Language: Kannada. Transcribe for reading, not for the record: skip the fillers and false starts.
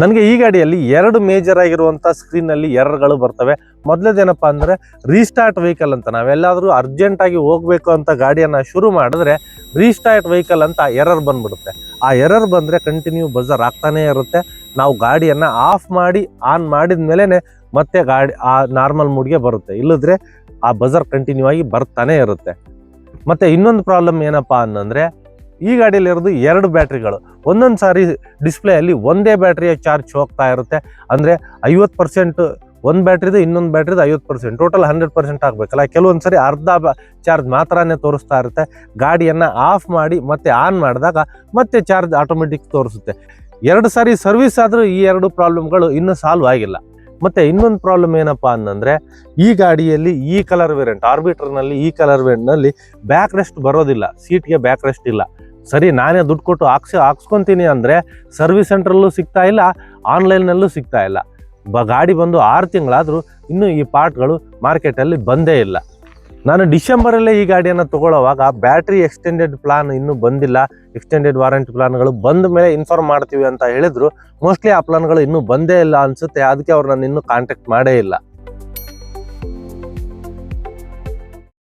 ನನಗೆ ಈ ಗಾಡಿಯಲ್ಲಿ ಎರಡು ಮೇಜರ್ ಆಗಿರುವಂಥ ಸ್ಕ್ರೀನಲ್ಲಿ ಎರರ್ಗಳು ಬರ್ತವೆ. ಮೊದಲೇದೇನಪ್ಪ ಅಂದರೆ ರೀಸ್ಟಾರ್ಟ್ ವೆಹಿಕಲ್ ಅಂತ, ನಾವೆಲ್ಲಾದರೂ ಅರ್ಜೆಂಟಾಗಿ ಹೋಗಬೇಕು ಅಂತ ಗಾಡಿಯನ್ನು ಶುರು ಮಾಡಿದ್ರೆ ರೀಸ್ಟಾರ್ಟ್ ವೆಹಿಕಲ್ ಅಂತ ಎರರ್ ಬಂದ್ಬಿಡುತ್ತೆ. ಆ ಎರರ್ ಬಂದರೆ ಕಂಟಿನ್ಯೂ ಬಜರ್ ಆಗ್ತಾನೇ ಇರುತ್ತೆ. ನಾವು ಗಾಡಿಯನ್ನು ಆಫ್ ಮಾಡಿ ಆನ್ ಮಾಡಿದ ಮೇಲೇ ಮತ್ತೆ ಗಾಡಿ ಆ ನಾರ್ಮಲ್ ಮೂಡ್ಗೆ ಬರುತ್ತೆ, ಇಲ್ಲದ್ರೆ ಆ ಬಜರ್ ಕಂಟಿನ್ಯೂ ಆಗಿ ಬರ್ತಾನೆ ಇರುತ್ತೆ. ಮತ್ತು ಇನ್ನೊಂದು ಪ್ರಾಬ್ಲಮ್ ಏನಪ್ಪ ಅನ್ನಂದರೆ ಈ ಗಾಡಿಯಲ್ಲಿರೋದು ಎರಡು ಬ್ಯಾಟ್ರಿಗಳು. ಒಂದೊಂದು ಸಾರಿ ಡಿಸ್ಪ್ಲೇಯಲ್ಲಿ ಒಂದೇ ಬ್ಯಾಟ್ರಿಯ ಚಾರ್ಜ್ ಹೋಗ್ತಾ ಇರುತ್ತೆ. ಅಂದರೆ 50% ಒಂದು ಬ್ಯಾಟ್ರಿದು, ಇನ್ನೊಂದು ಬ್ಯಾಟ್ರಿದು 50%, ಟೋಟಲ್ 100% ಆಗಬೇಕಲ್ಲ. ಕೆಲವೊಂದು ಸರಿ ಅರ್ಧ ಚಾರ್ಜ್ ಮಾತ್ರನೇ ತೋರಿಸ್ತಾ ಇರುತ್ತೆ. ಗಾಡಿಯನ್ನು ಆಫ್ ಮಾಡಿ ಮತ್ತೆ ಆನ್ ಮಾಡಿದಾಗ ಮತ್ತೆ ಚಾರ್ಜ್ ಆಟೋಮೆಟಿಕ್ ತೋರಿಸುತ್ತೆ. 2 ಸಾರಿ ಸರ್ವಿಸ್ ಆದರೂ ಈ ಎರಡು ಪ್ರಾಬ್ಲಮ್ಗಳು ಇನ್ನೂ ಸಾಲ್ವ್ ಆಗಿಲ್ಲ. ಮತ್ತು ಇನ್ನೊಂದು ಪ್ರಾಬ್ಲಮ್ ಏನಪ್ಪ ಅನ್ನಂದರೆ ಈ ಗಾಡಿಯಲ್ಲಿ ಈ ಕಲರ್ ವೇರಿಯಂಟ್ ಆರ್ಬಿಟ್ರನಲ್ಲಿ ಈ ಕಲರ್ ವೇರಿಯಂಟ್ನಲ್ಲಿ ಬ್ಯಾಕ್ ರೆಸ್ಟ್ ಬರೋದಿಲ್ಲ, ಸೀಟ್ಗೆ ಬ್ಯಾಕ್ ರೆಸ್ಟ್ ಇಲ್ಲ. ಸರಿ, ನಾನೇ ದುಡ್ಡು ಕೊಟ್ಟು ಹಾಕ್ಸ್ಕೊತೀನಿ ಅಂದರೆ ಸರ್ವಿಸ್ ಸೆಂಟ್ರಲ್ಲೂ ಸಿಗ್ತಾ ಇಲ್ಲ, ಆನ್ಲೈನ್ನಲ್ಲೂ ಸಿಗ್ತಾ ಇಲ್ಲ. ಗಾಡಿ ಬಂದು 6 ತಿಂಗಳಾದರೂ ಇನ್ನೂ ಈ ಪಾರ್ಟ್ಗಳು ಮಾರ್ಕೆಟಲ್ಲಿ ಬಂದೇ ಇಲ್ಲ. ನಾನು ಡಿಸೆಂಬರಲ್ಲೇ ಈ ಗಾಡಿಯನ್ನು ತೊಗೊಳ್ಳೋವಾಗ ಬ್ಯಾಟ್ರಿ ಎಕ್ಸ್ಟೆಂಡೆಡ್ ಪ್ಲಾನ್ ಇನ್ನೂ ಬಂದಿಲ್ಲ, ಎಕ್ಸ್ಟೆಂಡೆಡ್ ವಾರಂಟಿ ಪ್ಲಾನ್ಗಳು ಬಂದ ಮೇಲೆ ಇನ್ಫಾರ್ಮ್ ಮಾಡ್ತೀವಿ ಅಂತ ಹೇಳಿದ್ರು. ಮೋಸ್ಟ್ಲಿ ಆ ಪ್ಲಾನ್ಗಳು ಇನ್ನೂ ಬಂದೇ ಇಲ್ಲ ಅನಿಸುತ್ತೆ. ಅದಕ್ಕೆ ಅವ್ರು ನಾನು ಇನ್ನೂ ಕಾಂಟ್ಯಾಕ್ಟ್ ಮಾಡೇ ಇಲ್ಲ.